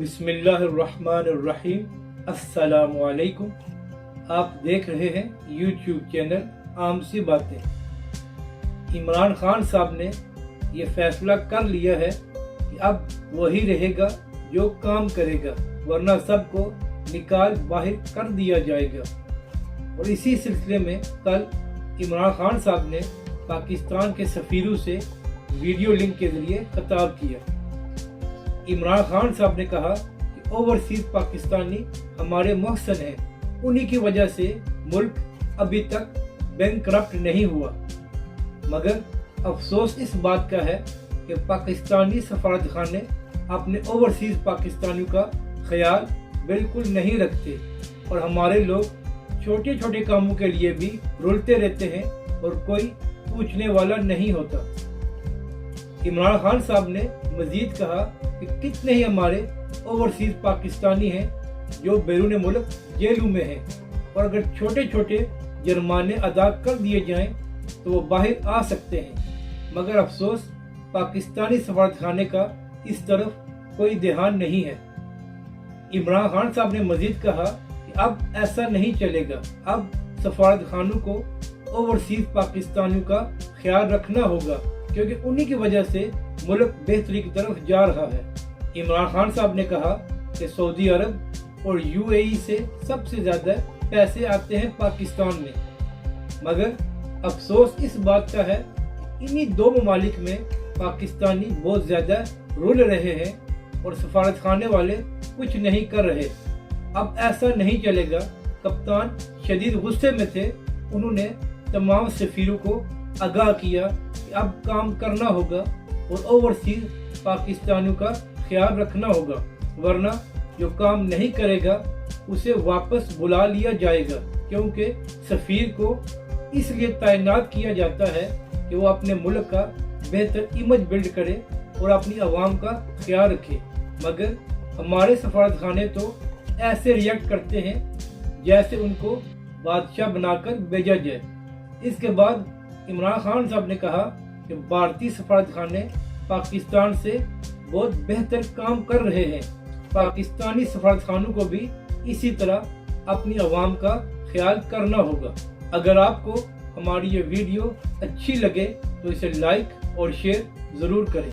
बिस्मिल्लाहिर्रहमानिर्रहीम। अस्सलाम वालेकुम। आप देख रहे हैं यूट्यूब चैनल आम सी बातें। इमरान खान साहब ने ये फैसला कर लिया है कि अब वही रहेगा जो काम करेगा, वरना सबको निकाल बाहर कर दिया जाएगा। और इसी सिलसिले में कल इमरान खान साहब ने पाकिस्तान के सफीरों से वीडियो लिंक के जरिए खिताब किया। इमरान खान साहब ने कहा कि ओवरसीज पाकिस्तानी हमारे मोहसन हैं, उन्हीं की वजह से मुल्क अभी तक बैंकरप्ट नहीं हुआ। मगर अफसोस इस बात का है कि पाकिस्तानी सफारतखाने अपने ओवरसीज पाकिस्तानियों का ख्याल बिल्कुल नहीं रखते और हमारे लोग छोटे छोटे कामों के लिए भी रुलते रहते हैं और कोई पूछने वाला नहीं होता। इमरान खान साहब ने मजीद कहा कि कितने ही हमारे ओवरसीज पाकिस्तानी हैं जो बैरून मुल्क जेलों में हैं, और अगर छोटे छोटे जुर्माने अदा कर दिए जाएं तो वो बाहर आ सकते हैं। मगर अफसोस पाकिस्तानी सफारतखाने का इस तरफ कोई ध्यान नहीं है। इमरान खान साहब ने मजीद कहा कि अब ऐसा नहीं चलेगा, अब सफारतखानों को ओवरसीज पाकिस्तानियों का ख्याल रखना होगा, क्योंकि उन्हीं की वजह से मुल्क बेहतरी की तरफ जा रहा है। इमरान खान साहब ने कहा कि सऊदी अरब और यूएई से सबसे ज्यादा पैसे आते हैं पाकिस्तान में, मगर अफसोस इस बात का है कि इन्हीं दो ममालिक में पाकिस्तानी बहुत ज्यादा रुल रहे हैं और सफारतखाने वाले कुछ नहीं कर रहे। अब ऐसा नहीं चलेगा। कप्तान शदीद गुस्से में थे, उन्होंने तमाम सफीरों को आगाह किया कि अब काम करना होगा और ओवरसीज पाकिस्तानियों का ख्याल रखना होगा, वरना जो काम नहीं करेगा उसे वापस बुला लिया जाएगा। क्योंकि सफीर को इसलिए तैनात किया जाता है कि वो अपने मुल्क का बेहतर इमेज बिल्ड करे और अपनी आवाम का ख्याल रखे। मगर हमारे सफारतखाने तो ऐसे रिएक्ट करते हैं जैसे उनको बादशाह बनाकर भेजा जाए। इसके बाद इमरान खान साहब ने कहा कि भारतीय सफारतखाने पाकिस्तान से बहुत बेहतर काम कर रहे हैं। पाकिस्तानी सफारतखानों को भी इसी तरह अपनी आवाम का ख्याल करना होगा। अगर आपको हमारी ये वीडियो अच्छी लगे तो इसे लाइक और शेयर जरूर करें।